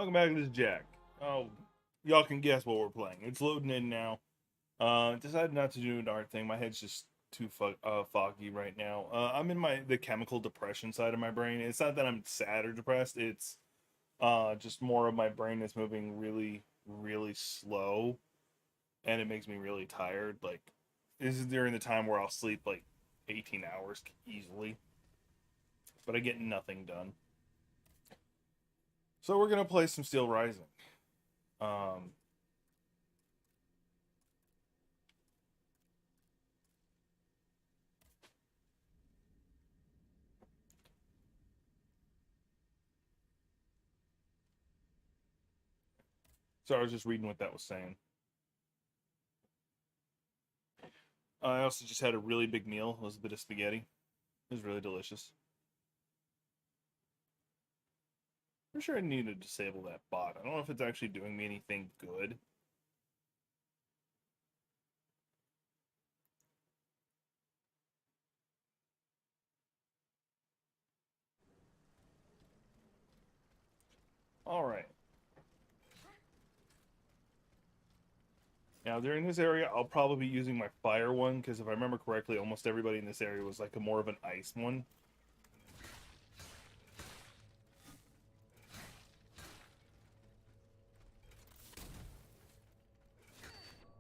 Welcome back to this Jack. Oh, y'all can guess what we're playing. It's loading in now. Decided not to do an art thing. My head's just too foggy right now. I'm in the chemical depression side of my brain. It's not that I'm sad or depressed. It's just more of my brain is moving really, really slow, and it makes me really tired. Like, this is during the time where I'll sleep like 18 hours easily, but I get nothing done. So we're gonna play some Steel Rising. Um, so I was just reading what that was saying. I also just had a really big meal. It was a bit of spaghetti. It was really delicious. I'm sure I need to disable that bot. I don't know if it's actually doing me anything good. All right. Now, during this area, I'll probably be using my fire one, because if I remember correctly, almost everybody in this area was like a more of an ice one.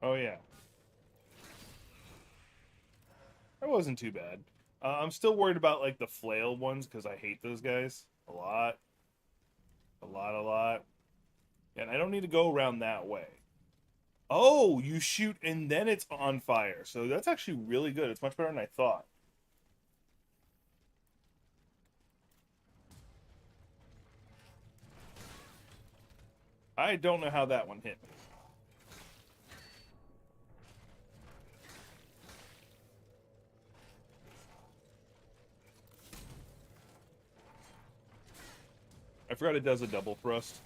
Oh, yeah. That wasn't too bad. I'm still worried about, like, the flail ones, because I hate those guys. A lot. A lot, a lot. And I don't need to go around that way. Oh, you shoot and then it's on fire. So that's actually really good. It's much better than I thought. I don't know how that one hit me. I forgot it does a double thrust.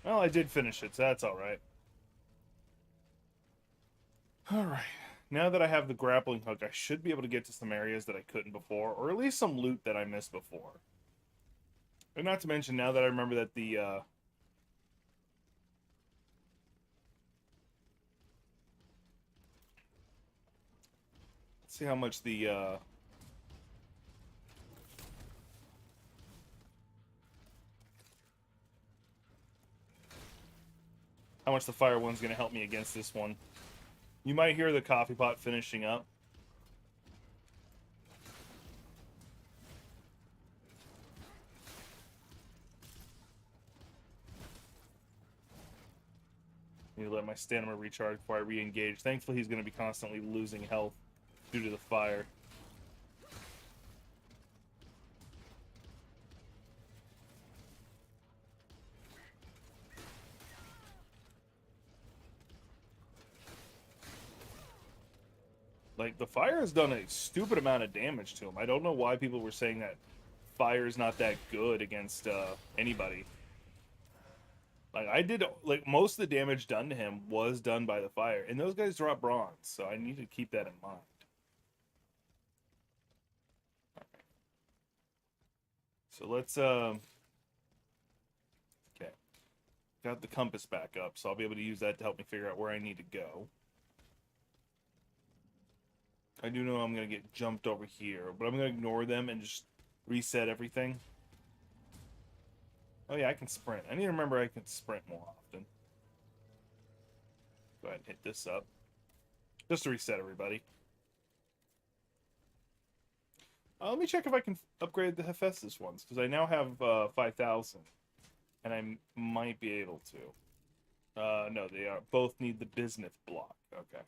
Well, I did finish it, so that's alright. Alright. Now that I have the grappling hook, I should be able to get to some areas that I couldn't before, or at least some loot that I missed before. And not to mention, now that I remember that let's see how much how much the fire one's gonna help me against this one. You might hear the coffee pot finishing up. Need to let my stamina recharge before I re-engage. Thankfully, he's going to be constantly losing health due to the fire. Like, the fire has done a stupid amount of damage to him. I don't know why people were saying that fire is not that good against anybody. Like, I did, like, most of the damage done to him was done by the fire. And those guys drop bronze, so I need to keep that in mind. So let's, okay. Got the compass back up, so I'll be able to use that to help me figure out where I need to go. I do know I'm going to get jumped over here, but I'm going to ignore them and just reset everything. Oh yeah, I can sprint. I need to remember I can sprint more often. Go ahead and hit this up. Just to reset everybody. Let me check if I can upgrade the Hephaestus ones, because I now have 5,000. And I might be able to. No, they are both need the bismuth block. Okay.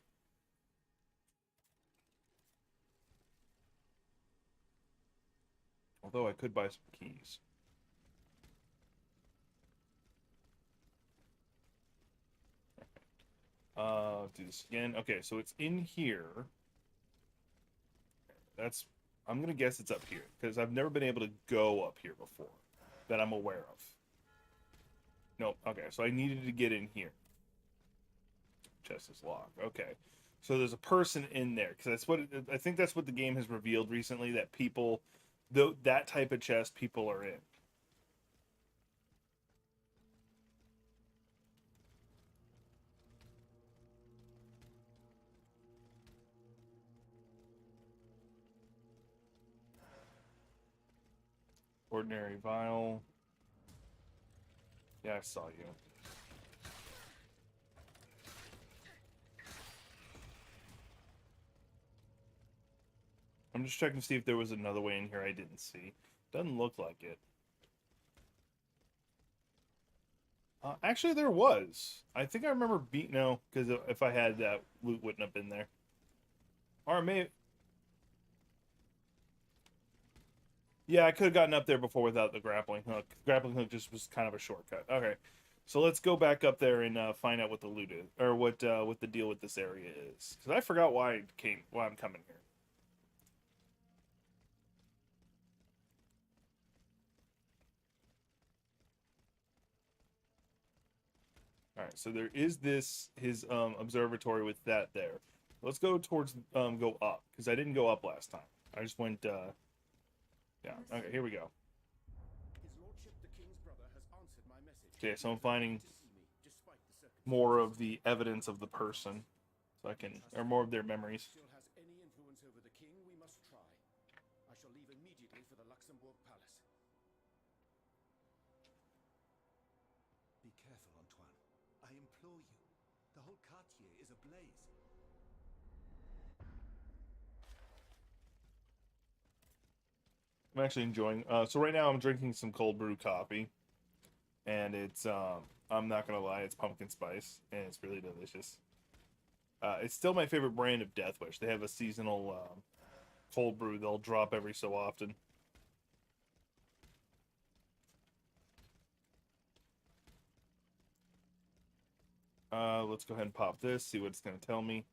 Although I could buy some keys. Do this again. Okay, so it's in here. I'm gonna guess it's up here, because I've never been able to go up here before, that I'm aware of. Nope, okay, so I needed to get in here. Chest is locked. Okay. So there's a person in there because that's what I think that's what the game has revealed recently, that people, that type of chest, people are in. Ordinary vial. Yeah, I saw you. I'm just checking to see if there was another way in here I didn't see. Doesn't look like it. Actually, there was. I think I remember no, because if I had that, loot wouldn't have been there. Or maybe... Yeah, I could have gotten up there before without the grappling hook. Grappling hook just was kind of a shortcut. Okay, so let's go back up there and find out what the loot is, or what the deal with this area is. Because I forgot why I'm coming here. All right, so there is his observatory with that there. Let's go towards go up, because I didn't go up last time. I just went down. Okay, here we go. Okay, so I'm finding more of the evidence of the person, so I can, or more of their memories. Be careful, Antoine. I implore you. The whole quartier is ablaze. I'm actually enjoying. So right now I'm drinking some cold brew coffee, and it's I'm not gonna lie, it's pumpkin spice, and it's really delicious. It's still my favorite brand of Death Wish. They have a seasonal cold brew they'll drop every so often. Let's go ahead and pop this, see what it's gonna tell me.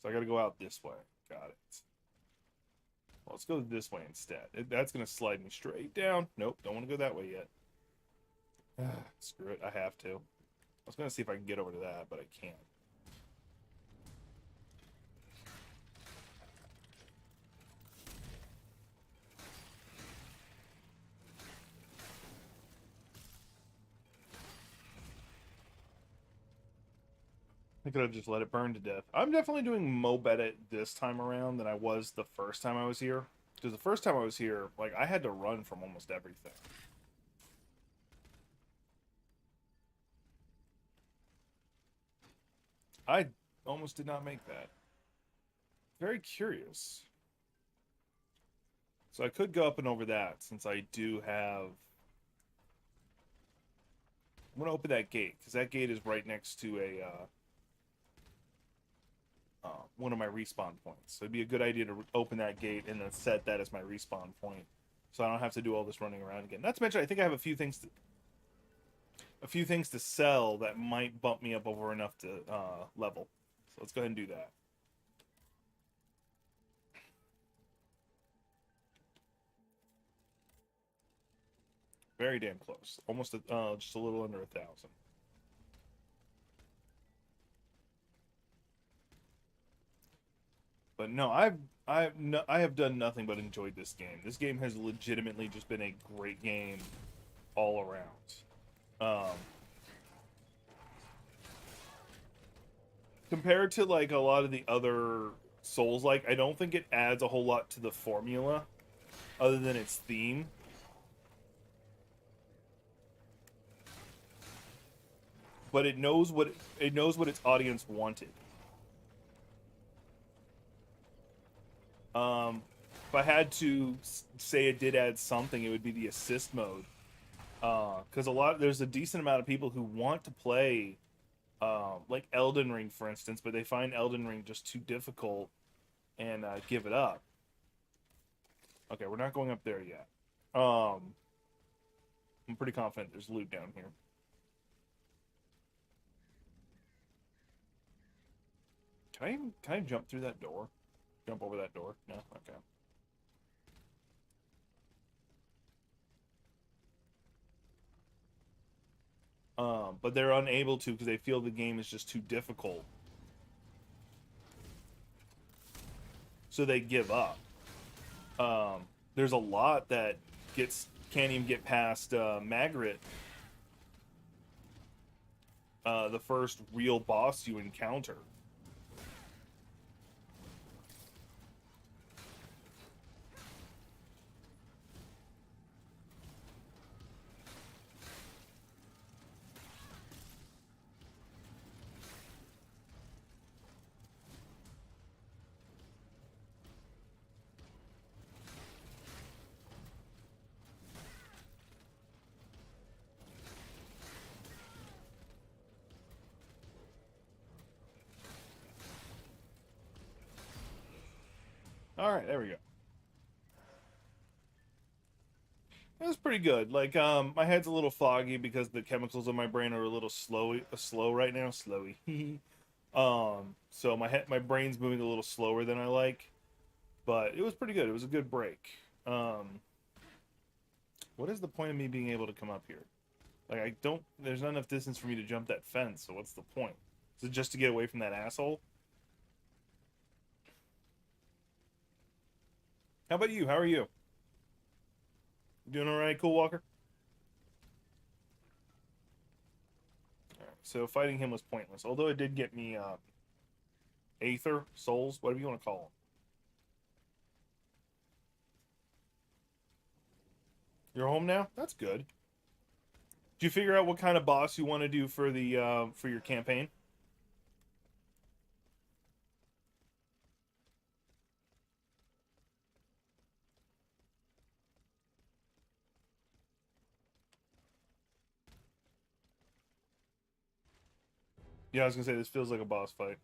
So I gotta go out this way. Got it. Well, let's go this way instead. That's gonna slide me straight down. Nope, don't want to go that way yet. Screw it, I have to. I was gonna see if I can get over to that, but I can't. I could have just let it burn to death. I'm definitely doing mo better this time around than I was the first time I was here. Because the first time I was here, like, I had to run from almost everything. I almost did not make that. Very curious. So I could go up and over that, since I do have... I'm going to open that gate, because that gate is right next to a... one of my respawn points. So it'd be a good idea to open that gate and then set that as my respawn point, so I don't have to do all this running around again. Not to mention, I think I have a few things to sell that might bump me up over enough to level. So let's go ahead and do that. Very damn close. Almost just a little under 1,000. But no, I have done nothing but enjoyed this game. This game has legitimately just been a great game all around. Compared to like a lot of the other Souls, like, I don't think it adds a whole lot to the formula other than its theme. But it knows what its audience wanted. If I had to say it did add something, it would be the assist mode. Because there's a decent amount of people who want to play, like Elden Ring, for instance, but they find Elden Ring just too difficult and give it up. Okay, we're not going up there yet. I'm pretty confident there's loot down here. Can I jump through that door? Jump over that door? No? Okay. But they're unable to because they feel the game is just too difficult. so they give up. There's a lot that can't even get past Magritte, the first real boss you encounter. All right, there we go. It was pretty good. Like, my head's a little foggy because the chemicals in my brain are a little slow right now. Slowy. So my brain's moving a little slower than I like, but it was pretty good. It was a good break. What is the point of me being able to come up here? Like, there's not enough distance for me to jump that fence, so what's the point? Is it just to get away from that asshole? How about you? How are you? Doing alright, Cool Walker? Alright, so fighting him was pointless. Although it did get me, Aether, Souls, whatever you want to call them. You're home now? That's good. Did you figure out what kind of boss you want to do for the, for your campaign? Yeah, I was gonna say, this feels like a boss fight.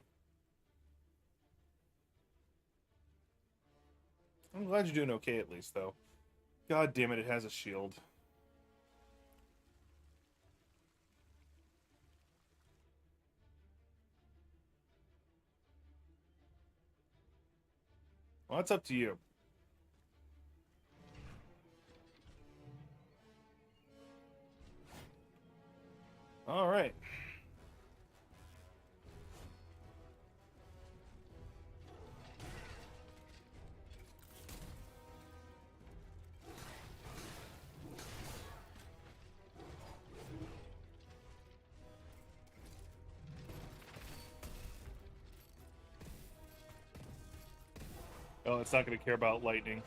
I'm glad you're doing okay at least, though. God damn it, it has a shield. Well, that's up to you. Alright. Oh, it's not going to care about lightning.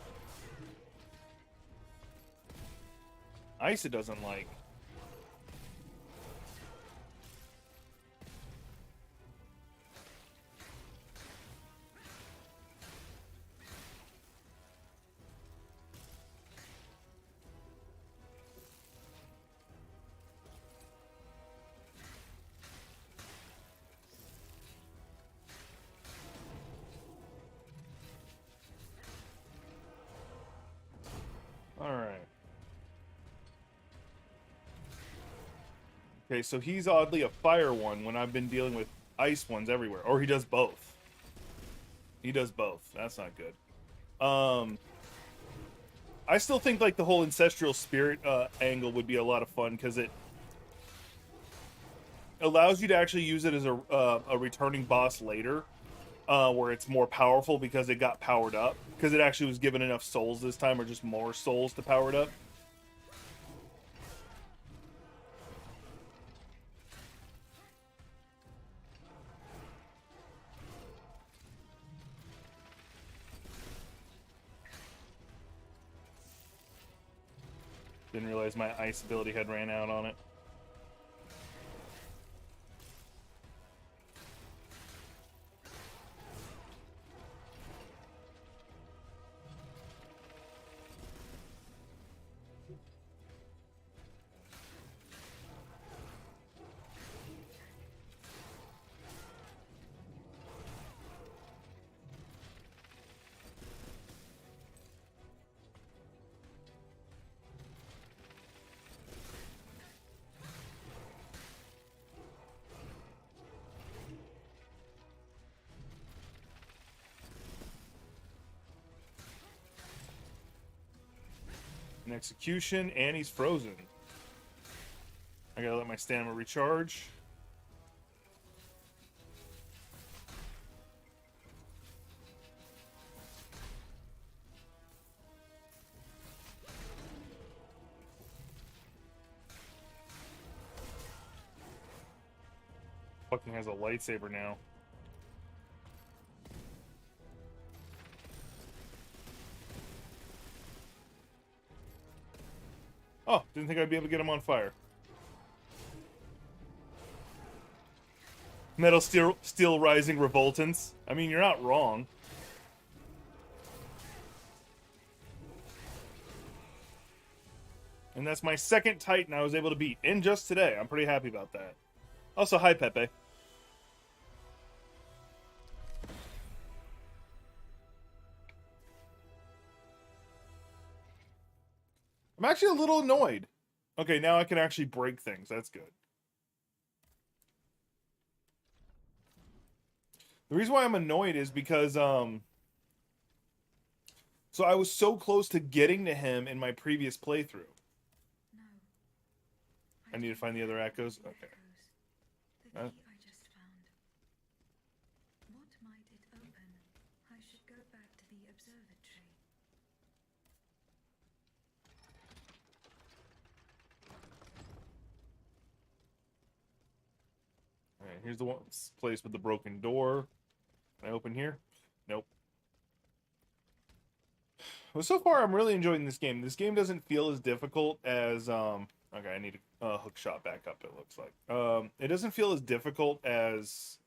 Ice it doesn't like. Alright. Okay, so he's oddly a fire one when I've been dealing with ice ones everywhere. Or he does both. He does both. That's not good. I still think like the whole ancestral spirit angle would be a lot of fun because it allows you to actually use it as a returning boss later, where it's more powerful because it got powered up. Because it actually was given enough souls this time, or just more souls to power it up. Didn't realize my ice ability had ran out on it. An execution, and he's frozen. I gotta let my stamina recharge. fucking has a lightsaber now. Oh, didn't think I'd be able to get him on fire. Metal steel rising revoltants. I mean, you're not wrong. And that's my second Titan I was able to beat in just today. I'm pretty happy about that. Also, hi, Pepe. I'm actually a little annoyed. Okay, now I can actually break things. That's good. The reason why I'm annoyed is because, so I was so close to getting to him in my previous playthrough. No. I need to find the other echoes? Okay. The key I just found. What might it open? I should go back to the observatory. Alright, here's the one place with the broken door. Can I open here? Nope. Well, so far I'm really enjoying this game. This game doesn't feel as difficult as okay, I need a hook shot back up, it looks like. It doesn't feel as difficult as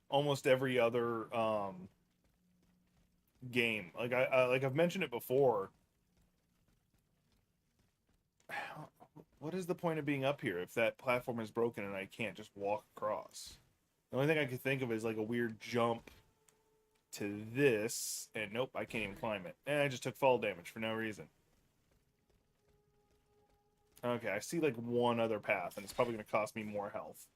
almost every other game. Like like I've mentioned it before. What is the point of being up here if that platform is broken and I can't just walk across? The only thing I could think of is like a weird jump to this, and nope, I can't even climb it. And I just took fall damage for no reason. Okay, I see like one other path, and it's probably going to cost me more health.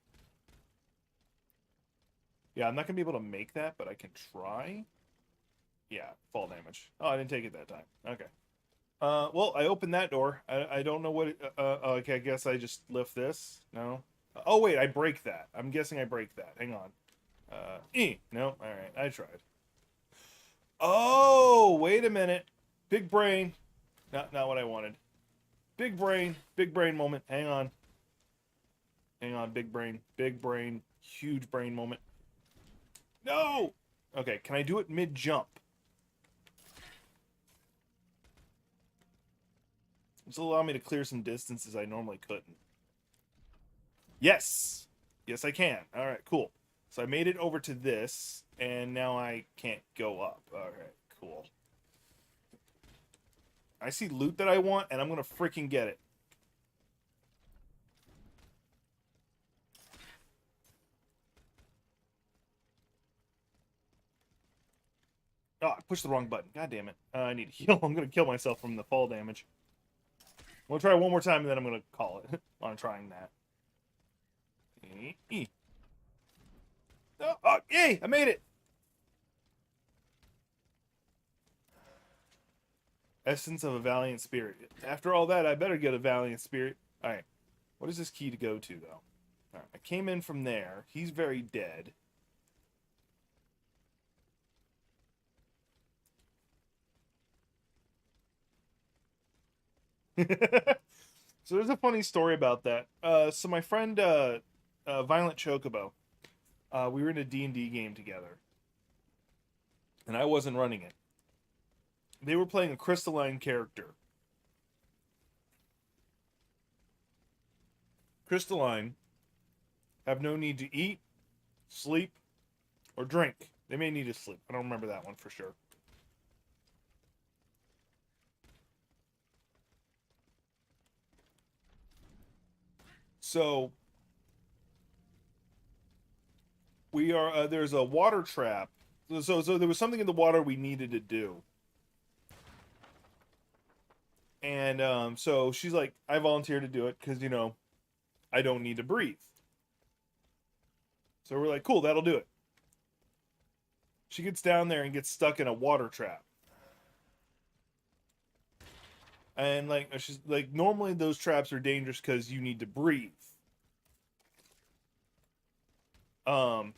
Yeah, I'm not going to be able to make that, but I can try. Yeah, fall damage. Oh, I didn't take it that time. Okay. Well, I opened that door. I don't know what it, okay, I guess I just lift this. No. Oh, wait, I break that. I'm guessing I break that. Hang on. No, alright, I tried. Oh, wait a minute. Big brain. Not what I wanted. Big brain moment. Hang on. Hang on, big brain, huge brain moment. No! Okay, can I do it mid-jump? This will allow me to clear some distances I normally couldn't. Yes! Yes, I can. Alright, cool. So I made it over to this, and now I can't go up. Alright, cool. I see loot that I want, and I'm gonna freaking get it. Oh, I pushed the wrong button. God damn it. I need to heal. I'm gonna kill myself from the fall damage. We'll try one more time, and then I'm gonna call it on trying that. Oh, yay! I made it! Essence of a valiant spirit. After all that, I better get a valiant spirit. Alright. What is this key to go to, though? Alright, I came in from there. He's very dead. So there's a funny story about that. So my friend, Violent Chocobo, we were in a D&D game together. And I wasn't running it. They were playing a crystalline character. Crystalline have no need to eat, sleep, or drink. They may need to sleep. I don't remember that one for sure. So we are there's a water trap. So there was something in the water we needed to do. And so she's like, I volunteered to do it because, you know, I don't need to breathe. So we're like, cool, that'll do it. She gets down there and gets stuck in a water trap. And like she's like, normally those traps are dangerous because you need to breathe. So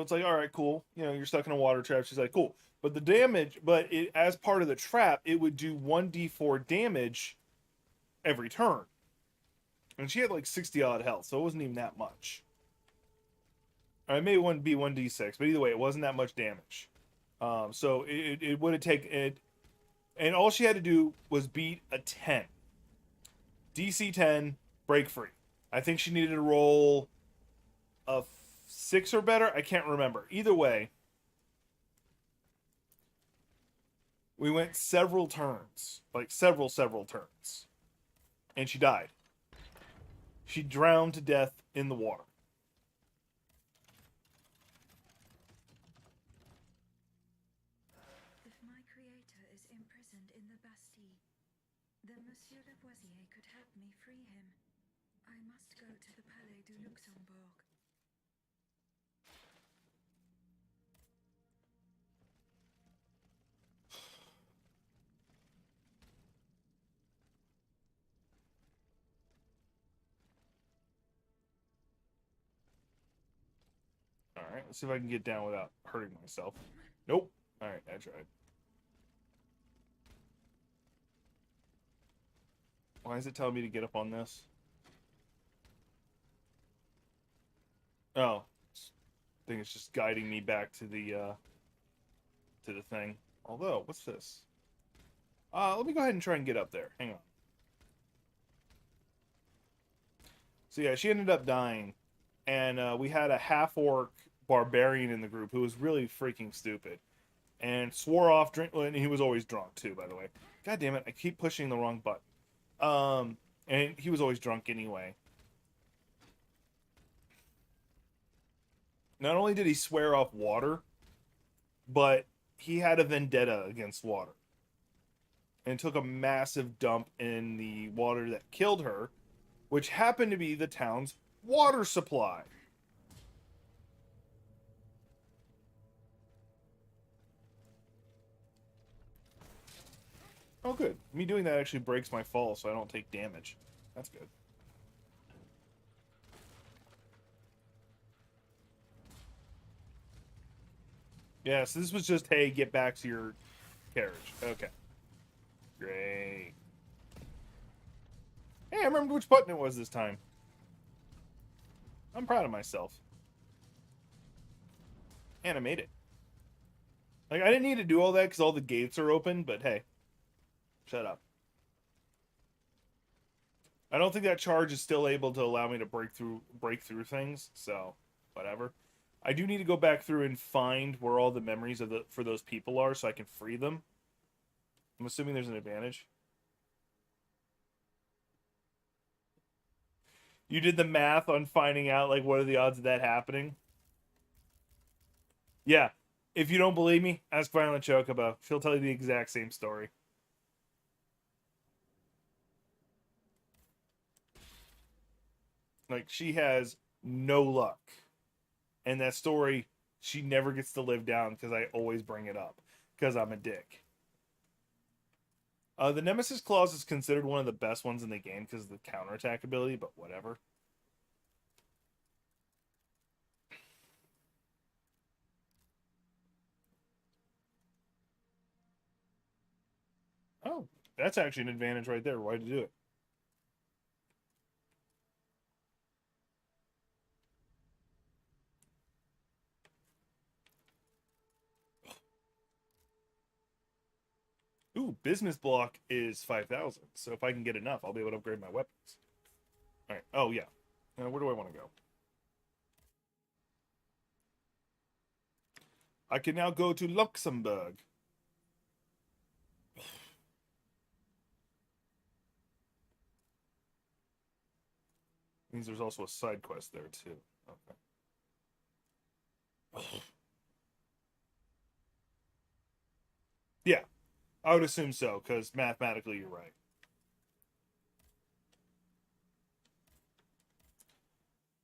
it's like, all right, cool. You know, you're stuck in a water trap. She's like, cool. But the damage, but it, as part of the trap, it would do 1d4 damage every turn. And she had like 60 odd health, so it wasn't even that much. Or it may be 1d6, but either way, it wasn't that much damage. So it would have taken it, and all she had to do was beat a 10. DC 10, break free. I think she needed to roll a 6 or better. I can't remember. Either way, we went several turns, like several turns, and she died. She drowned to death in the water. If my creator is imprisoned in the Bastille, then Monsieur Lavoisier could help me free him. I must go to the Palais du Luxembourg. Alright, let's see if I can get down without hurting myself. Nope. Alright, I tried. Why is it telling me to get up on this? Oh. I think it's just guiding me back to the thing. Although, what's this? Let me go ahead and try and get up there. Hang on. So yeah, she ended up dying. And we had a half-orc barbarian in the group who was really freaking stupid. And swore off drink, and he was always drunk too, by the way. God damn it, I keep pushing the wrong button. And he was always drunk anyway. Not only did he swear off water, but he had a vendetta against water. And took a massive dump in the water that killed her, which happened to be the town's water supply. Oh, good. Me doing that actually breaks my fall, so I don't take damage. That's good. Yeah, so this was just, hey, get back to your carriage. Okay. Great. Hey, I remembered which button it was this time. I'm proud of myself. And I made it. Like, I didn't need to do all that because all the gates are open, but hey. Shut up. I don't think that charge is still able to allow me to break through things, so whatever. I do need to go back through and find where all the memories for those people are so I can free them. I'm assuming there's an advantage. You did the math on finding out, like, what are the odds of that happening? Yeah. If you don't believe me, ask Violent Chocobo. She'll tell you the exact same story. Like, she has no luck. And that story, she never gets to live down because I always bring it up. Because I'm a dick. The Nemesis Clause is considered one of the best ones in the game because of the counterattack ability, but whatever. Oh, that's actually an advantage right there. Why'd you do it? Ooh, business block is 5,000. So if I can get enough, I'll be able to upgrade my weapons. All right. Oh, yeah. Where do I want to go? I can now go to Luxembourg. Means there's also a side quest there, too. Okay. Yeah. I would assume so, because mathematically you're right.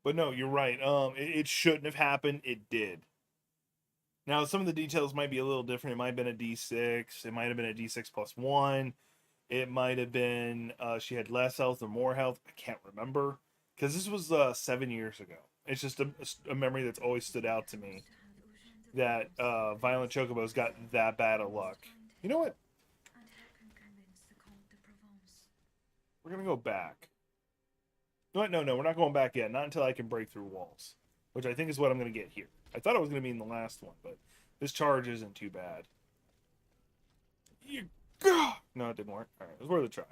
But no, you're right. It shouldn't have happened. It did. Now, some of the details might be a little different. It might have been a D6. It might have been a D6 plus 1. It might have been she had less health or more health. I can't remember. Because this was 7 years ago. It's just a memory that's always stood out to me. That Violent Chocobo's got that bad of luck. You know what? We're gonna go back. No, we're not going back yet. Not until I can break through walls, which I think is what I'm gonna get here. I thought it was gonna be in the last one, but this charge isn't too bad. No, it didn't work. All right, it was worth a try.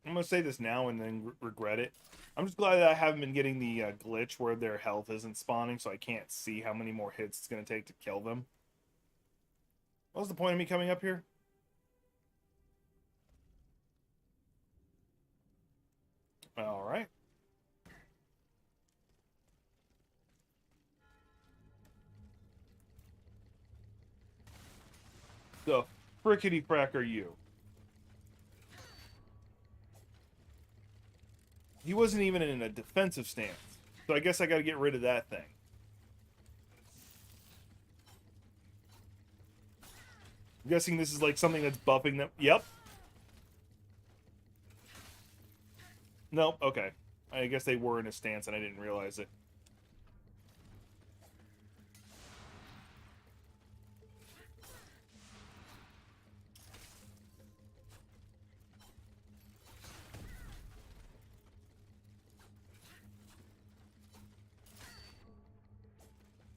I'm gonna say this now and then regret it. I'm just glad that I haven't been getting the glitch where their health isn't spawning, so I can't see how many more hits it's gonna take to kill them. What was the point of me coming up here? All right. The frickety frack are you? He wasn't even in a defensive stance, so I guess I gotta get rid of that thing. I'm guessing this is like something that's buffing them. Yep. Nope, okay. I guess they were in a stance and I didn't realize it.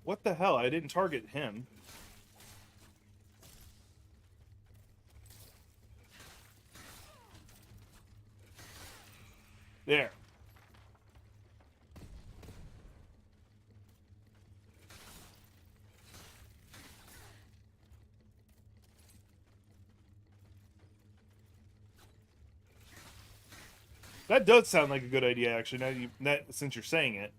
What the hell? I didn't target him. There. That does sound like a good idea, actually. Since you're saying it.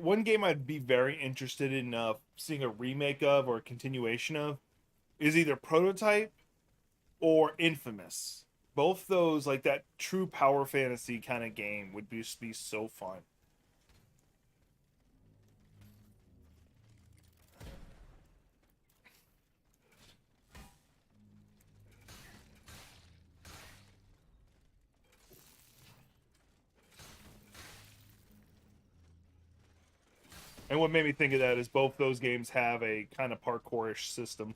One game I'd be very interested in seeing a remake of or a continuation of is either Prototype or Infamous. Both those, like that true power fantasy kind of game, would just be so fun. And what made me think of that is both those games have a kind of parkourish system.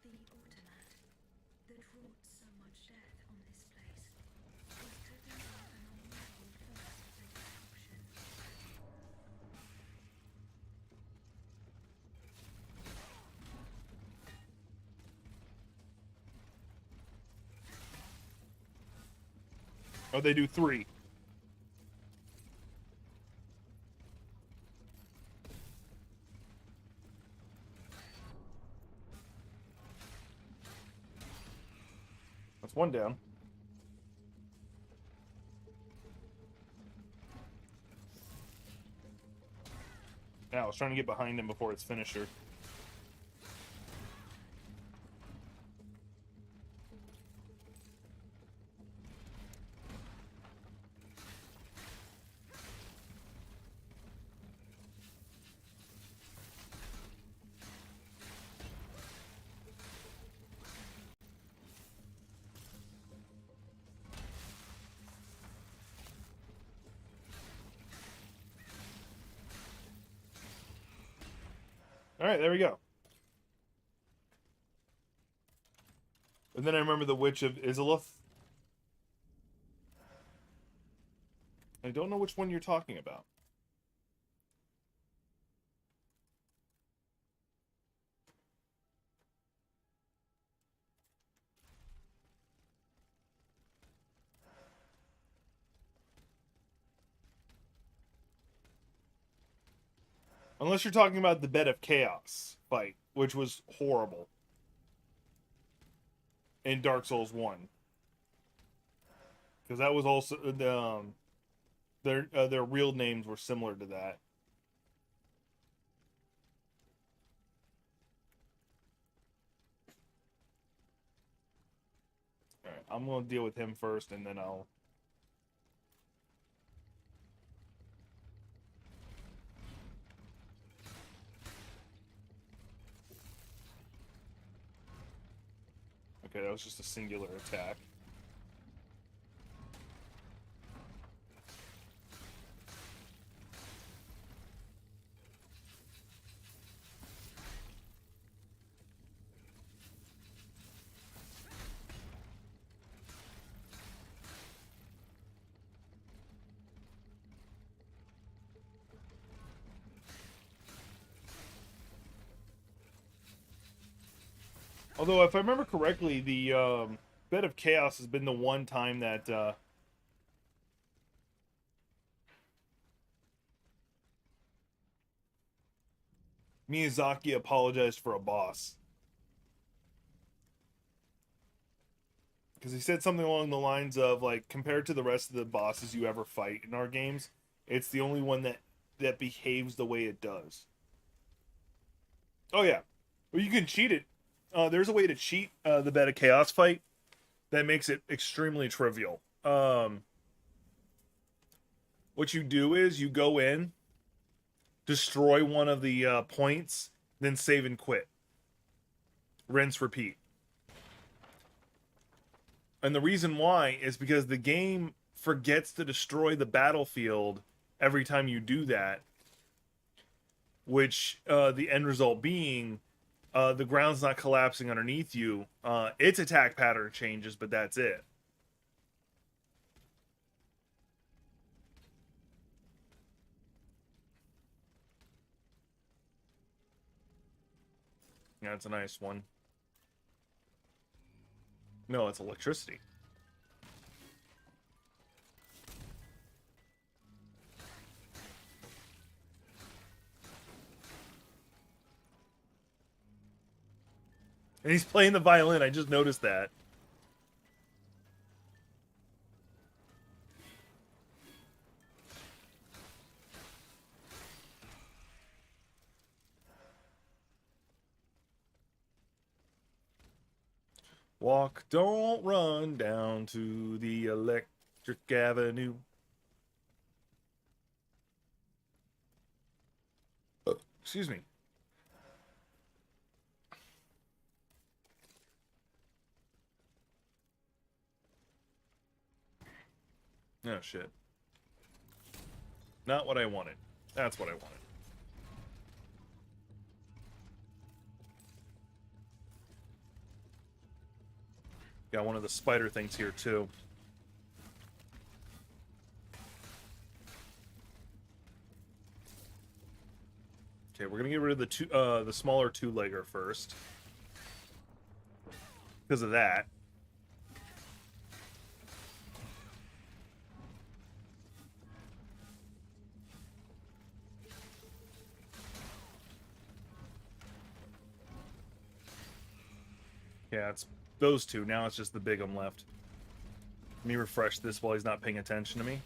The automat that wrought so much death on this place was driven by an unrivaled force of destruction. Oh, they do 3. That's 1 down. Yeah, I was trying to get behind him before its finisher. All right, there we go. And then I remember the Witch of Izalith. I don't know which one you're talking about. Unless you're talking about the Bed of Chaos fight, which was horrible in Dark Souls 1. Because that was also their real names were similar to that. All right, I'm gonna deal with him first, and then I'll. Okay, that was just a singular attack. Although, if I remember correctly, the Bed of Chaos has been the one time that Miyazaki apologized for a boss. Because he said something along the lines of, like, compared to the rest of the bosses you ever fight in our games, it's the only one that behaves the way it does. Oh, yeah. Well, you can cheat it. There's a way to cheat the Bed of Chaos fight that makes it extremely trivial. What you do is you go in, destroy one of the points, then save and quit. Rinse, repeat. And the reason why is because the game forgets to destroy the battlefield every time you do that, which the end result being the ground's not collapsing underneath you. Its attack pattern changes, but that's it. Yeah, it's a nice one. No, it's electricity. And he's playing the violin. I just noticed that. Walk, don't run down to the electric avenue. Excuse me. Oh, shit. Not what I wanted. That's what I wanted. Got one of the spider things here, too. Okay, we're gonna get rid of the smaller two-legger first. Because of that. Yeah, it's those two. Now it's just the big one left. Let me refresh this while he's not paying attention to me.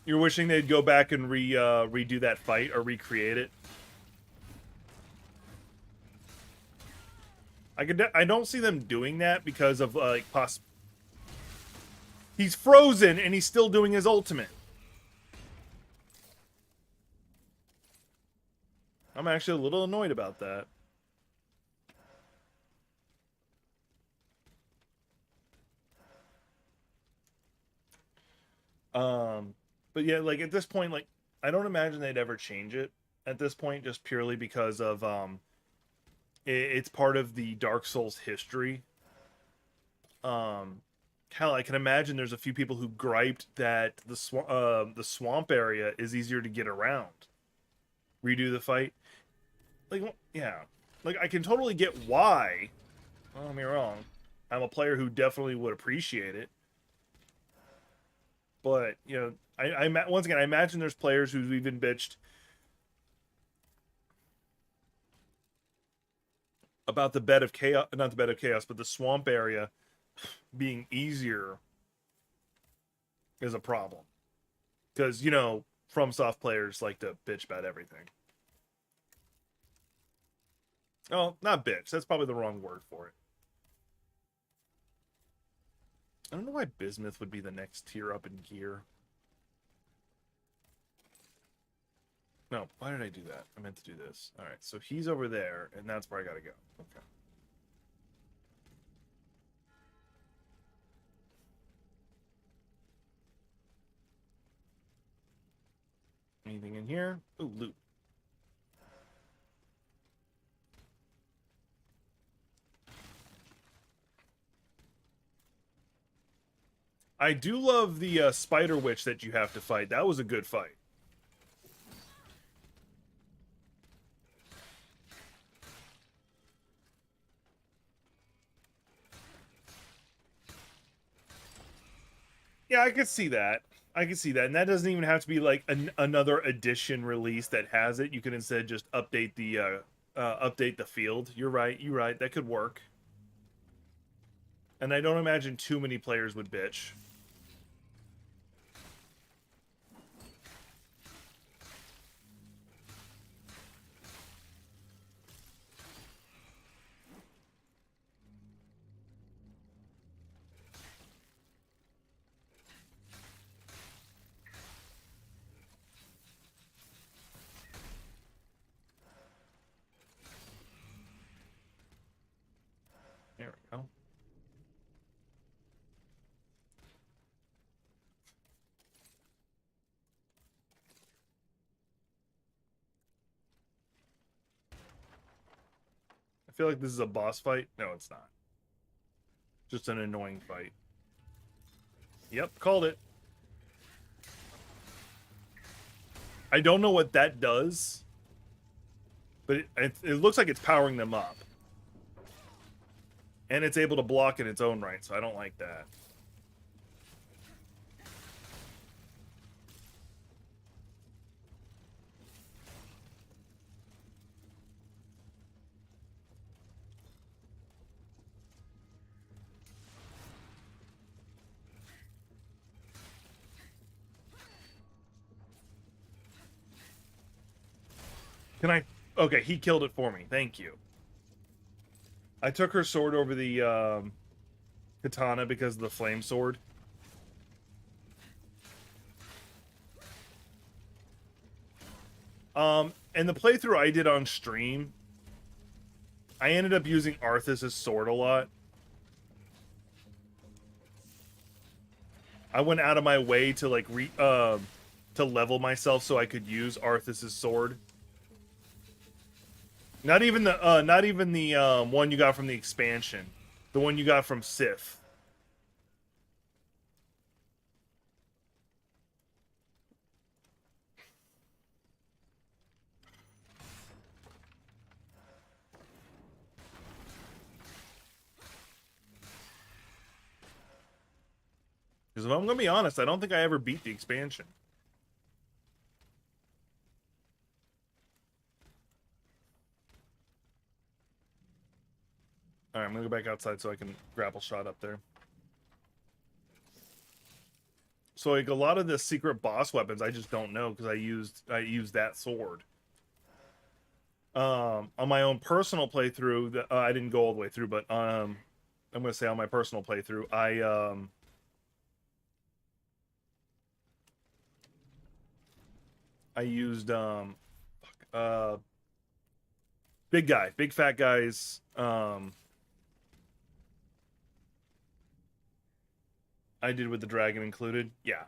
You're wishing they'd go back and redo that fight or recreate it? I don't see them doing that because of like he's frozen and he's still doing his ultimate. I'm actually a little annoyed about that. But yeah, like at this point, like I don't imagine they'd ever change it at this point, just purely because of it's part of the Dark Souls history. hell, I can imagine there's a few people who griped that the swamp area is easier to get around. Redo the fight. Like, yeah. Like, I can totally get why. Don't get me wrong. I'm a player who definitely would appreciate it. But, you know, once again, I imagine there's players who've even bitched about the bed of chaos, not the bed of chaos, but the swamp area being easier is a problem. Because, you know, FromSoft players like to bitch about everything. Oh, not bitch. That's probably the wrong word for it. I don't know why Bismuth would be the next tier up in gear. No, why did I do that? I meant to do this. Alright, so he's over there, and that's where I gotta go. Okay. Anything in here? Ooh, loot. I do love the spider witch that you have to fight. That was a good fight. Yeah, I could see that. I can see that. And that doesn't even have to be like another edition release that has it. You can instead just update the field. You're right. You're right. That could work. And I don't imagine too many players would bitch. There we go. I feel like this is a boss fight. No, it's not. Just an annoying fight. Yep, called it. I don't know what that does, but it looks like it's powering them up. And it's able to block in its own right, so I don't like that. Can I... Okay, he killed it for me. Thank you. I took her sword over the katana because of the flame sword. And the playthrough I did on stream, I ended up using Arthas' sword a lot. I went out of my way to like to level myself so I could use Arthas' sword. Not even the one you got from the expansion. The one you got from Sif. Because if I'm going to be honest, I don't think I ever beat the expansion. Alright, I'm going to go back outside so I can grapple shot up there. So like a lot of the secret boss weapons I just don't know because I used that sword. On my own personal playthrough, I didn't go all the way through, but I'm going to say on my personal playthrough, I used big fat guys. I did with the dragon included. Yeah.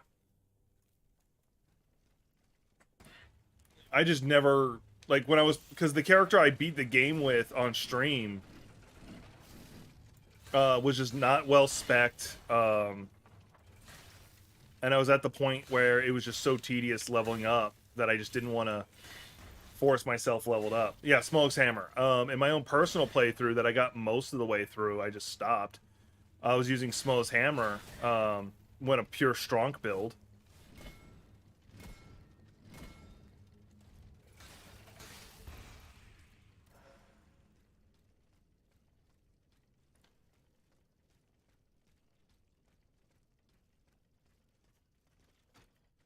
I just never like when I was because the character I beat the game with on stream was just not well spec'd. And I was at the point where it was just so tedious leveling up that I just didn't want to force myself leveled up. Yeah, Smoke's Hammer. In my own personal playthrough that I got most of the way through, I just stopped. I was using Smoke's Hammer, went a pure Strong build.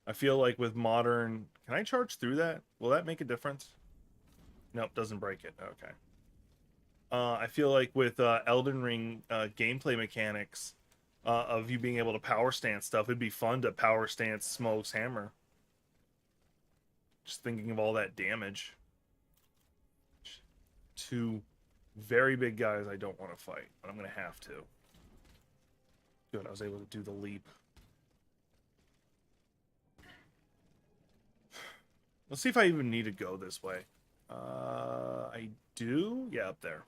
I feel like with modern... Can I charge through that? Will that make a difference? Nope, doesn't break it. Okay. I feel like with Elden Ring gameplay mechanics of you being able to power stance stuff, it'd be fun to power stance Smoke's Hammer. Just thinking of all that damage. Two very big guys I don't want to fight, but I'm going to have to. Good, I was able to do the leap. Let's see if I even need to go this way. I do? Yeah, up there.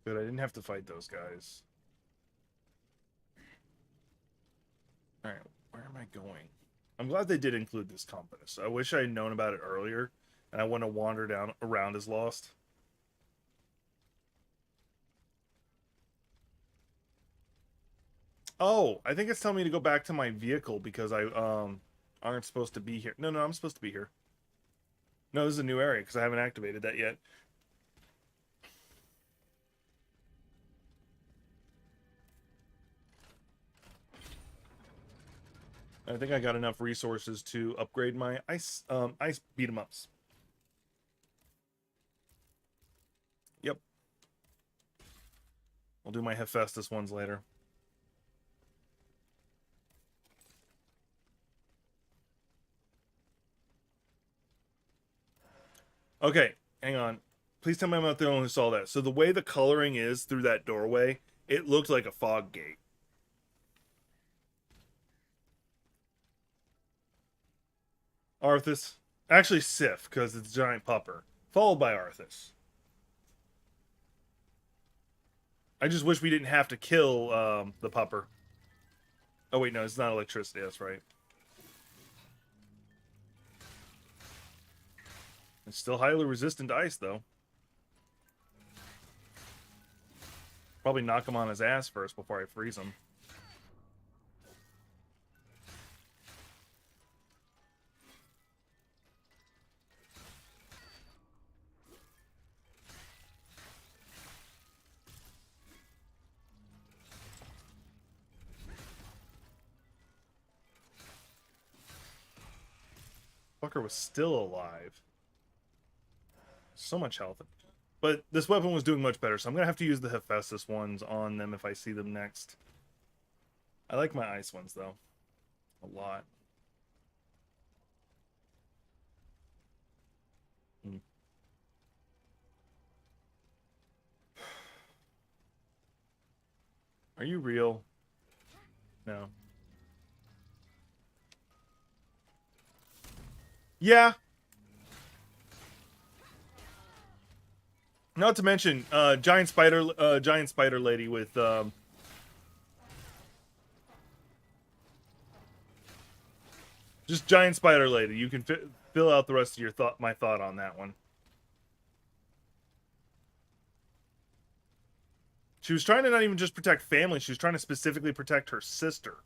Good, I didn't have to fight those guys. Alright, where am I going? I'm glad they did include this compass. I wish I had known about it earlier, and I wouldn't have wandered down around as lost. Oh, I think it's telling me to go back to my vehicle because I aren't supposed to be here. No, I'm supposed to be here. No, this is a new area because I haven't activated that yet. I think I got enough resources to upgrade my ice beat 'em ups. Yep. I'll do my Hephaestus ones later. Okay, hang on. Please tell me I'm not the only one who saw that. So the way the coloring is through that doorway, it looked like a fog gate. Arthas. Actually, Sif, because it's a giant pupper. Followed by Arthas. I just wish we didn't have to kill the pupper. Oh, wait, no, it's not electricity. That's right. It's still highly resistant to ice, though. Probably knock him on his ass first before I freeze him. Fucker was still alive. So much health. But this weapon was doing much better, so I'm going to have to use the Hephaestus ones on them if I see them next. I like my ice ones, though. A lot. Hmm. Are you real? No. Yeah. Not to mention, giant spider lady with just giant spider lady. You can fill out the rest of your my thought on that one. She was trying to not even just protect family. She was trying to specifically protect her sister.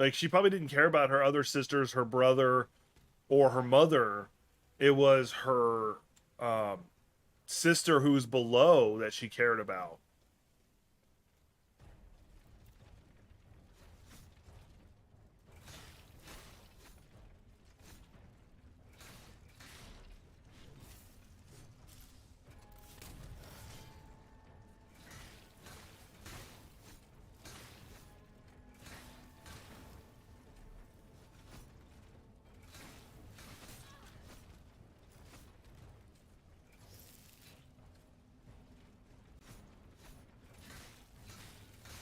Like, she probably didn't care about her other sisters, her brother, or her mother. It was her sister who's below that she cared about.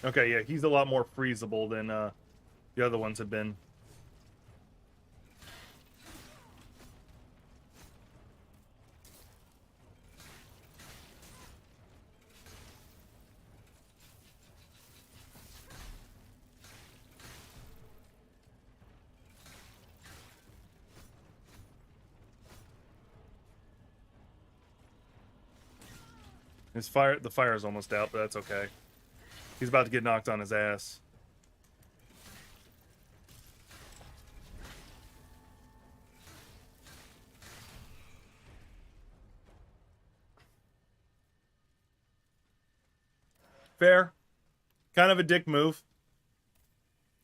Okay, yeah, he's a lot more freezable than the other ones have been. The fire is almost out, but that's okay. He's about to get knocked on his ass. Fair. Kind of a dick move.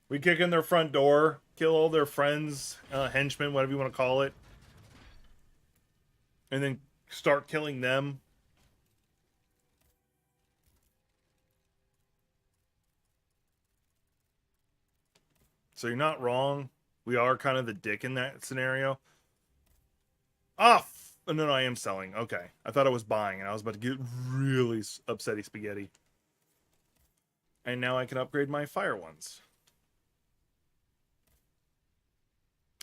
We kick in their front door, kill all their friends, henchmen, whatever you want to call it, and then start killing them. So you're not wrong. We are kind of the dick in that scenario. Ah, no, I am selling. Okay. I thought I was buying, and I was about to get really upsetty spaghetti. And now I can upgrade my fire ones.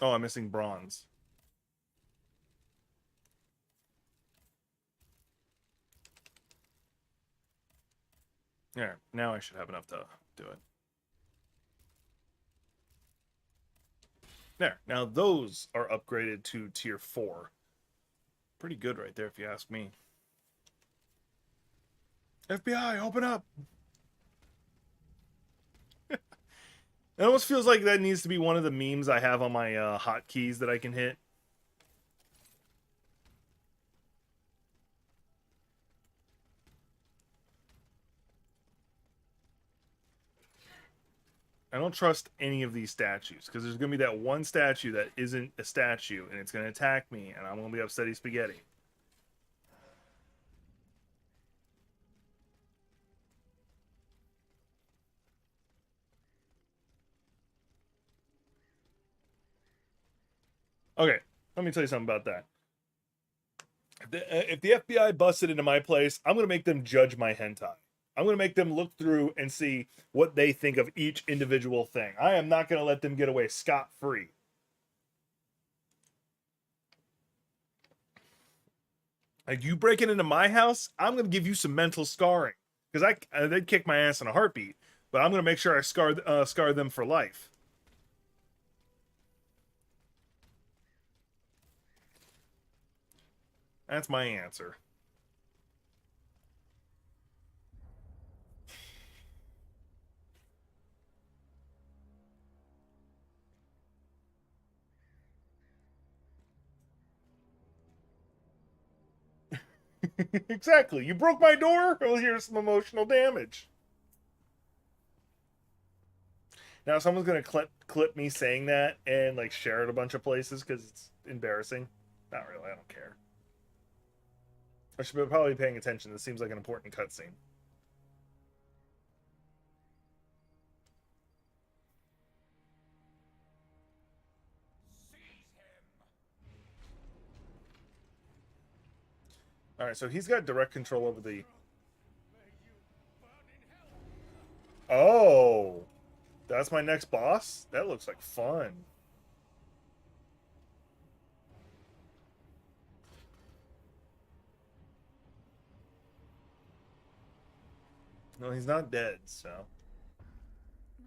Oh, I'm missing bronze. There. Now I should have enough to do it. There. Now those are upgraded to tier 4. Pretty good right there, if you ask me. FBI, open up! It almost feels like that needs to be one of the memes I have on my hotkeys that I can hit. I don't trust any of these statues, because there's going to be that one statue that isn't a statue, and it's going to attack me, and I'm going to be upsetty spaghetti. Okay, let me tell you something about that. If the FBI busted into my place, I'm going to make them judge my hentai. I'm going to make them look through and see what they think of each individual thing. I am not going to let them get away scot-free. Like, you breaking into my house, I'm going to give you some mental scarring. Because they'd kick my ass in a heartbeat. But I'm going to make sure I scar them for life. That's my answer. Exactly. You broke my door? Well, here's some emotional damage. Now, someone's going to clip me saying that and, like, share it a bunch of places because it's embarrassing. Not really. I don't care. I should be probably paying attention. This seems like an important cutscene. Alright, so he's got direct control over the... Oh! That's my next boss? That looks like fun. No, he's not dead, so...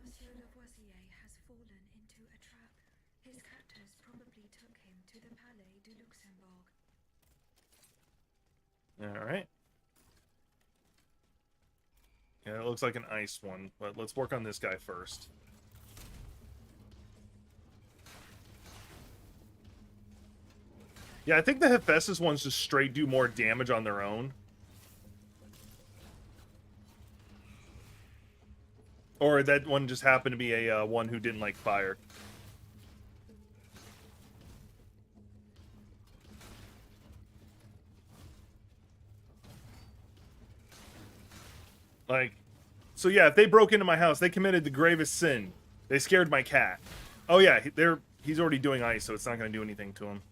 Monsieur Lavoisier has fallen into a trap. His captors probably took him to the Palais du Luxembourg. Alright. Yeah, it looks like an ice one, but let's work on this guy first. Yeah, I think the Hephaestus ones just straight do more damage on their own. Or that one just happened to be a one who didn't like fire. Like, so yeah, if they broke into my house, they committed the gravest sin. They scared my cat. Oh yeah, he's already doing ice, so it's not going to do anything to him.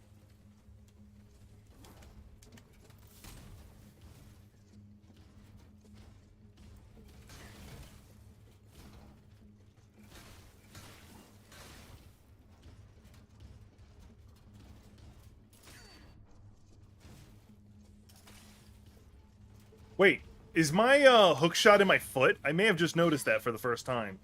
Wait, is my hook shot in my foot? I may have just noticed that for the first time.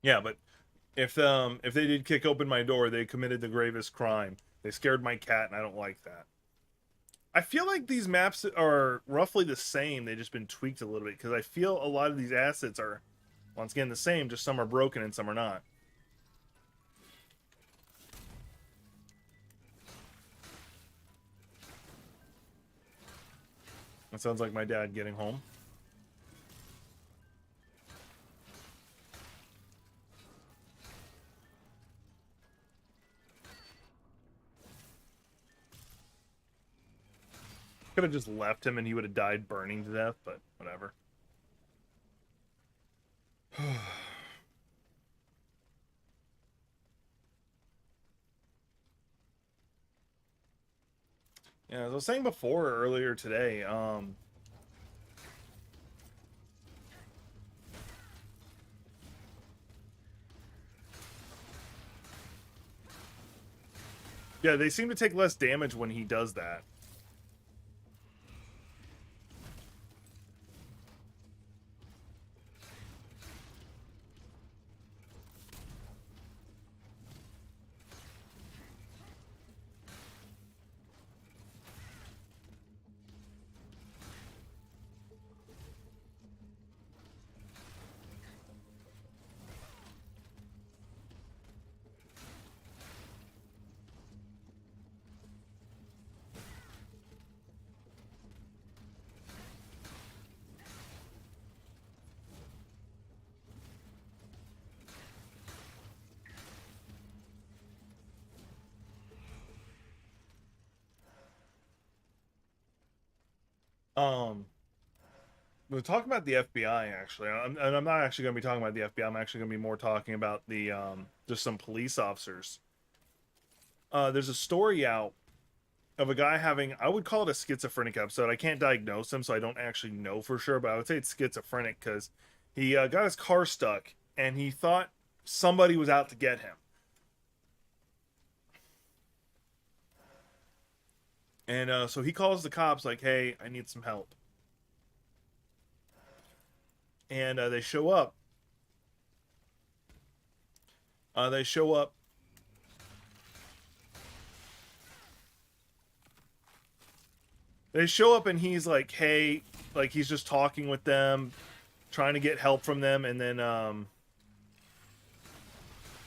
Yeah, but if they did kick open my door, they committed the gravest crime. They scared my cat, and I don't like that. I feel like these maps are roughly the same. They've just been tweaked a little bit because I feel a lot of these assets are once again the same, just some are broken and some are not. That sounds like my dad getting home. Could have just left him and he would have died burning to death, but whatever. Yeah, as I was saying before earlier today, yeah, they seem to take less damage when he does that. We'll talk about the FBI actually, and I'm not actually going to be talking about the FBI. I'm actually going to be more talking about the just some police officers. There's a story out of a guy having, I would call it a schizophrenic episode. I can't diagnose him, so I don't actually know for sure, but I would say it's schizophrenic because he got his car stuck and he thought somebody was out to get him. And so he calls the cops like, "Hey, I need some help." And they show up. They show up. They show up and he's like, "Hey," like he's just talking with them, trying to get help from them, and then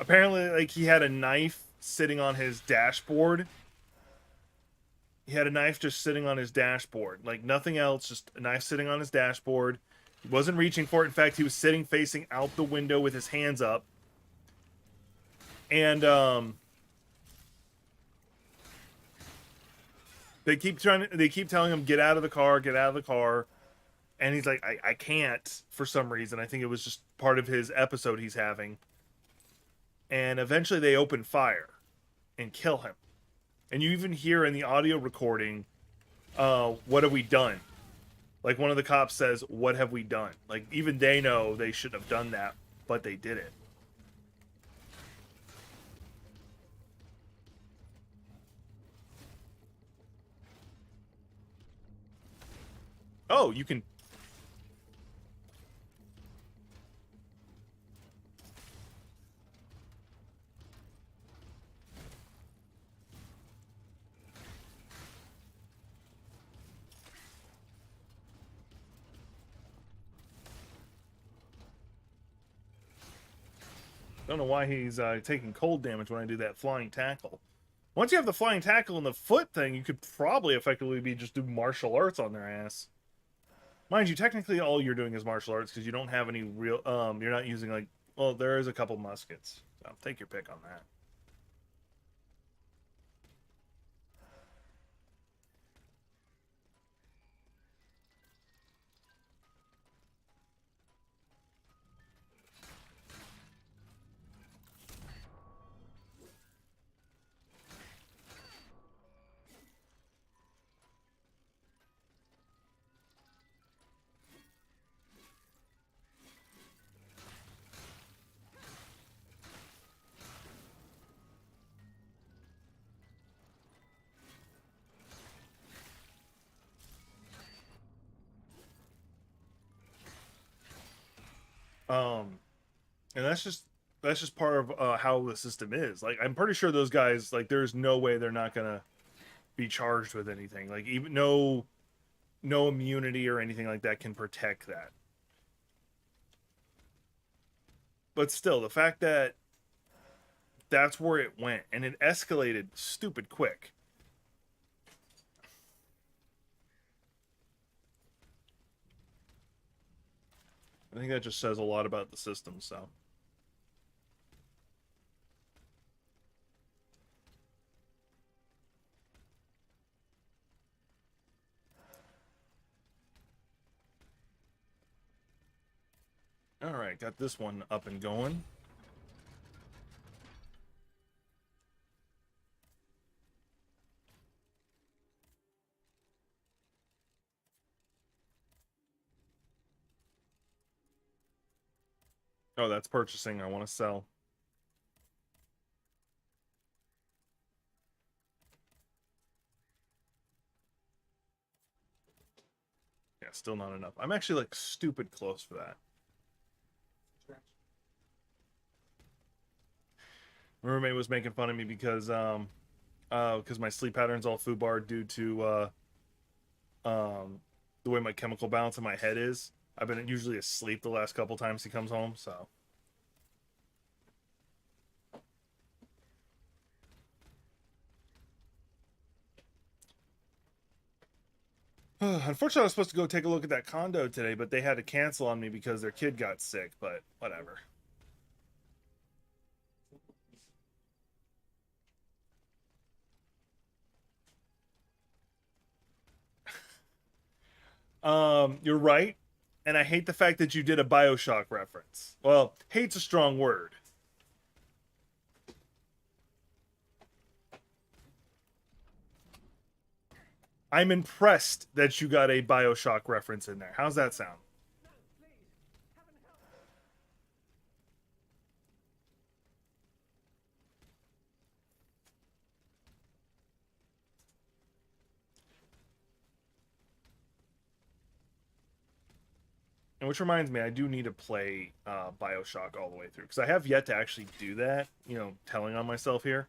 apparently like he had a knife sitting on his dashboard. He had a knife just sitting on his dashboard, like nothing else, just a knife sitting on his dashboard. He wasn't reaching for it. In fact, he was sitting facing out the window with his hands up. And they keep telling him, "Get out of the car, get out of the car." And he's like, I can't for some reason. I think it was just part of his episode he's having. And eventually they open fire and kill him. And you even hear in the audio recording, "What have we done?" Like one of the cops says, "What have we done?" Like even they know they shouldn't have done that, but they did it. Oh, you can. Don't know why he's taking cold damage when I do that flying tackle. Once you have the flying tackle and the foot thing, you could probably effectively be just do martial arts on their ass. Mind you, technically all you're doing is martial arts because you don't have any real. You're not using like. Well, there is a couple muskets. So take your pick on that. Um, and that's just part of how the system is. Like, I'm pretty sure those guys, like, there's no way they're not gonna be charged with anything. Like, even no immunity or anything like that can protect that. But still, the fact that that's where it went and it escalated stupid quick. I think that just says a lot about the system, so. All right, got this one up and going. Oh, that's purchasing. I want to sell. Yeah, still not enough. I'm actually like stupid close for that. My roommate was making fun of me because my sleep pattern's all foobar due to the way my chemical balance in my head is. I've been usually asleep the last couple times he comes home, so. Unfortunately, I was supposed to go take a look at that condo today, but they had to cancel on me because their kid got sick, but whatever. You're right, and I hate the fact that you did a BioShock reference. Well, hate's a strong word. I'm impressed that you got a BioShock reference in there. How's that sound? And which reminds me, I do need to play BioShock all the way through because I have yet to actually do that. You know, telling on myself here.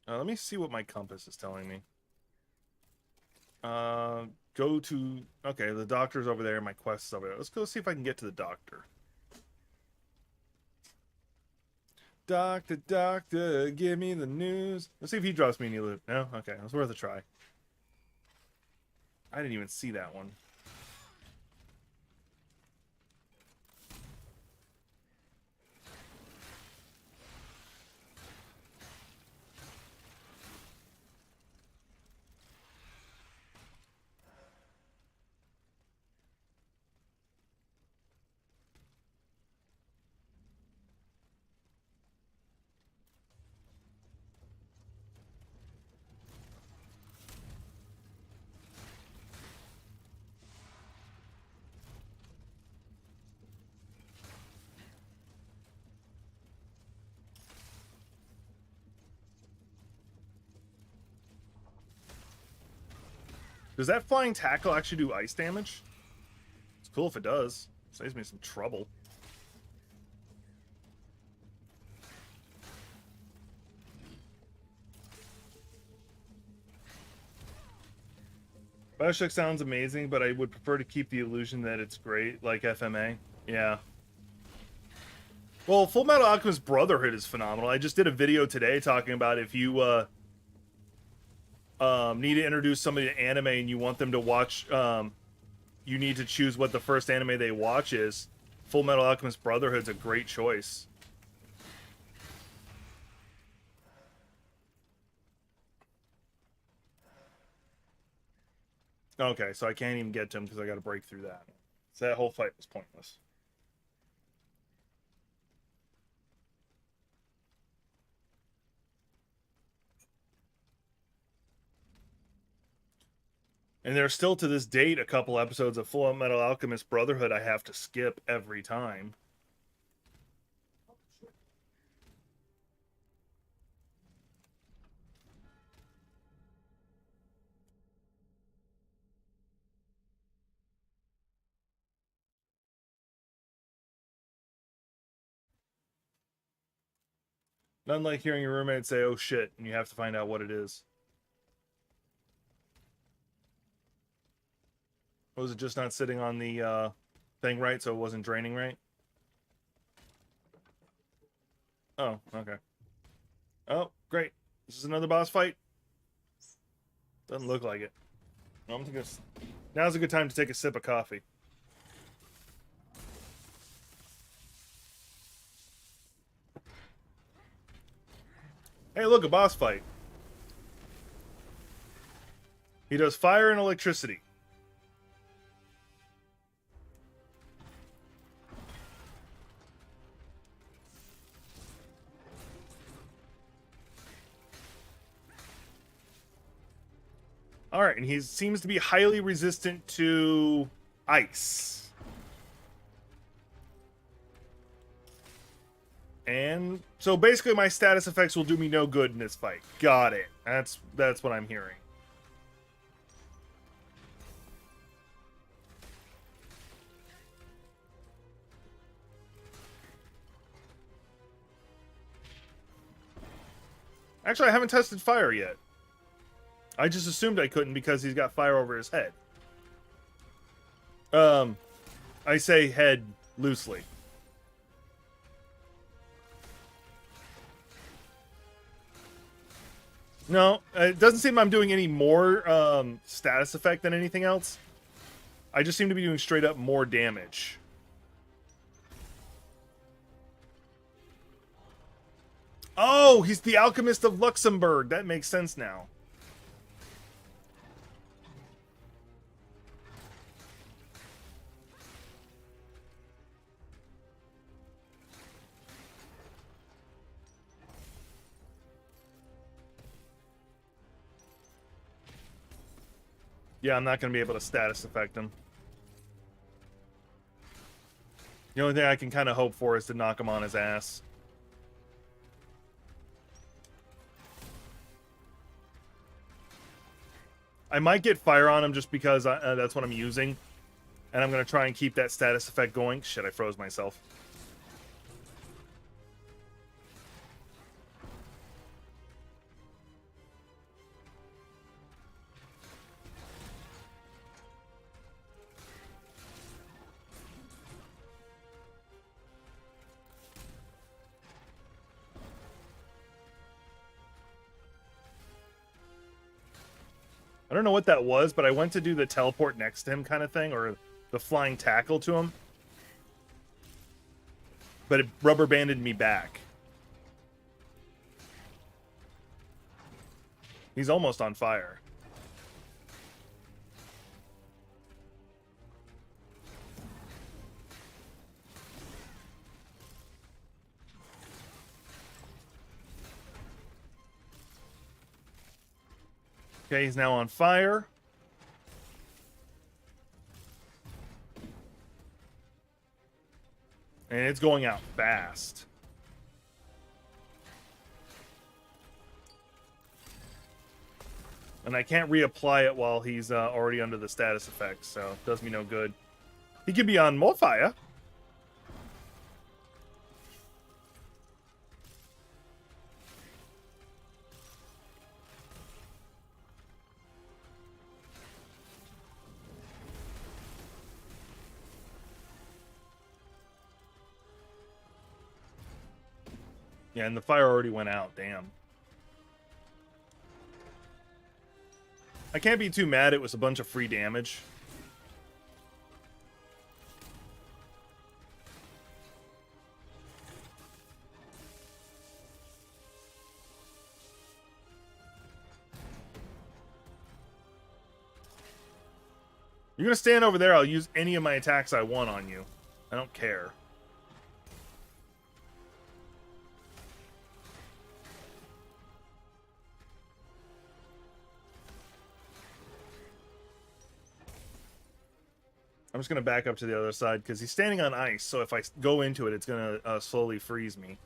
Let me see what my compass is telling me. Go to okay. The doctor's over there. My quest is over there. Let's go see if I can get to the doctor. Doctor, doctor, give me the news. Let's see if he drops me any loot. No? Okay, it was worth a try. I didn't even see that one. Does that flying tackle actually do ice damage? It's cool if it does. Saves me some trouble. BioShock sounds amazing, but I would prefer to keep the illusion that it's great, like FMA. Yeah. Well, Full Metal Alchemist Brotherhood is phenomenal. I just did a video today talking about if you need to introduce somebody to anime and you want them to watch, you need to choose what the first anime they watch is. Full Metal Alchemist Brotherhood's a great choice. Okay, so I can't even get to him because I got to break through that. So that whole fight was pointless. And there's still to this date a couple episodes of Full Metal Alchemist Brotherhood I have to skip every time. Nothing like hearing your roommate say, "Oh shit," and you have to find out what it is. Was it just not sitting on the thing right, so it wasn't draining right? Oh, okay. Oh, great. This is another boss fight? Doesn't look like it. I'm gonna... Now's a good time to take a sip of coffee. Hey, look, a boss fight. He does fire and electricity. Alright, and he seems to be highly resistant to ice. And so basically my status effects will do me no good in this fight. Got it. That's what I'm hearing. Actually, I haven't tested fire yet. I just assumed I couldn't because he's got fire over his head. I say head loosely. No, it doesn't seem I'm doing any more status effect than anything else. I just seem to be doing straight up more damage. Oh, he's the Alchemist of Luxembourg. That makes sense now. Yeah, I'm not going to be able to status affect him. The only thing I can kind of hope for is to knock him on his ass. I might get fire on him just because that's what I'm using. And I'm going to try and keep that status effect going. Shit, I froze myself. I don't know what that was, but I went to do the teleport next to him kind of thing, or the flying tackle to him. But it rubber banded me back. He's almost on fire. Okay, he's now on fire. And it's going out fast. And I can't reapply it while he's already under the status effect, so it does me no good. He could be on more fire. Yeah, and the fire already went out. Damn. I can't be too mad. It was a bunch of free damage. You're going to stand over there. I'll use any of my attacks I want on you. I don't care. I'm just going to back up to the other side because he's standing on ice, so if I go into it, it's going to slowly freeze me.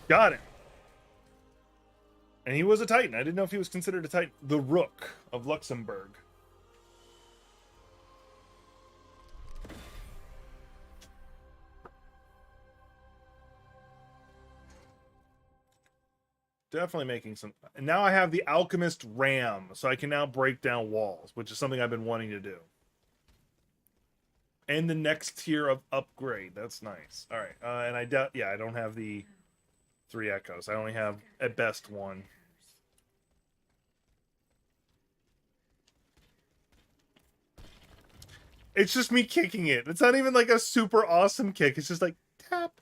Got him. And he was a Titan. I didn't know if he was considered a Titan. The Rook of Luxembourg. Definitely making some. And now I have the Alchemist Ram, so I can now break down walls, which is something I've been wanting to do. And the next tier of upgrade. That's nice. All right. And I doubt. Yeah, I don't have the 3 echoes. I only have at best 1. It's just me kicking it. It's not even like a super awesome kick. It's just like tap.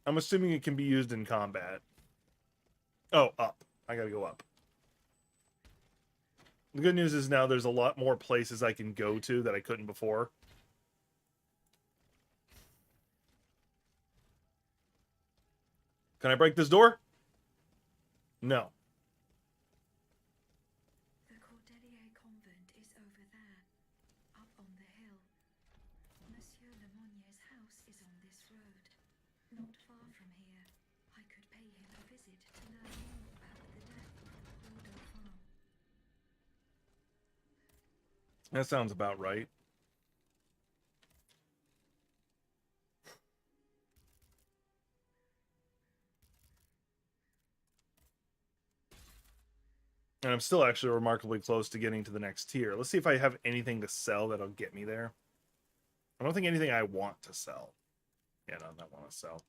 I'm assuming it can be used in combat. Oh, up. I gotta go up. The good news is now there's a lot more places I can go to that I couldn't before. Can I break this door? No. The Cordelier convent is over there, up on the hill. Monsieur Lemonier's house is on this road, not far from here. I could pay him a visit to learn more about the death of the poor Dauphin. That sounds about right. And I'm still actually remarkably close to getting to the next tier. Let's see if I have anything to sell that'll get me there. I don't think anything I want to sell. Yeah, none I want to sell.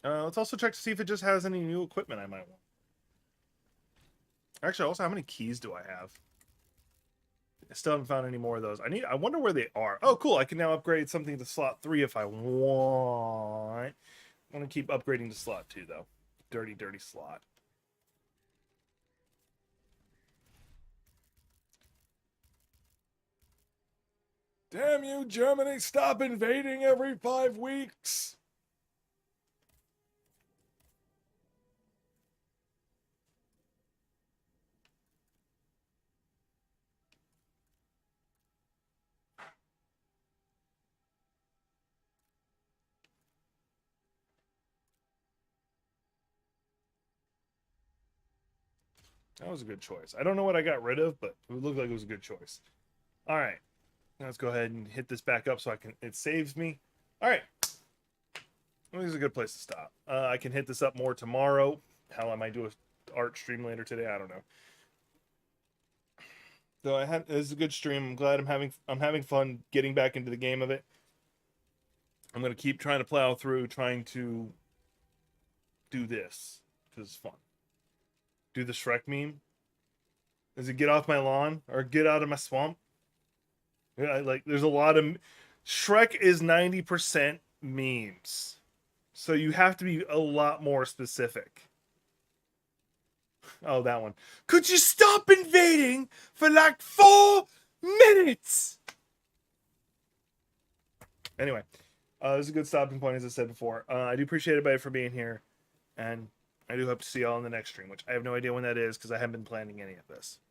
Let's also check to see if it just has any new equipment I might want. Actually, also, how many keys do I have? I still haven't found any more of those. I wonder where they are. Oh, cool. I can now upgrade something to slot 3 if I want. I want to keep upgrading to slot 2, though. Dirty, dirty slot. Damn you, Germany, stop invading every 5 weeks. That was a good choice. I don't know what I got rid of, but it looked like it was a good choice. All right. Let's go ahead and hit this back up so it saves me. All right. Well, this is a good place to stop. I can hit this up more tomorrow. How I might do a art stream later today, I don't know. So this is a good stream. I'm glad I'm having fun getting back into the game of it. I'm gonna keep trying to plow through, trying to do this because it's fun. Do the Shrek meme. Is it get off my lawn or get out of my swamp? Yeah, like there's a lot of Shrek is 90% memes. So you have to be a lot more specific. Oh, that one. Could you stop invading for like 4 minutes? Anyway, this is a good stopping point, as I said before. I do appreciate everybody for being here. And I do hope to see y'all in the next stream, which I have no idea when that is because I haven't been planning any of this. So.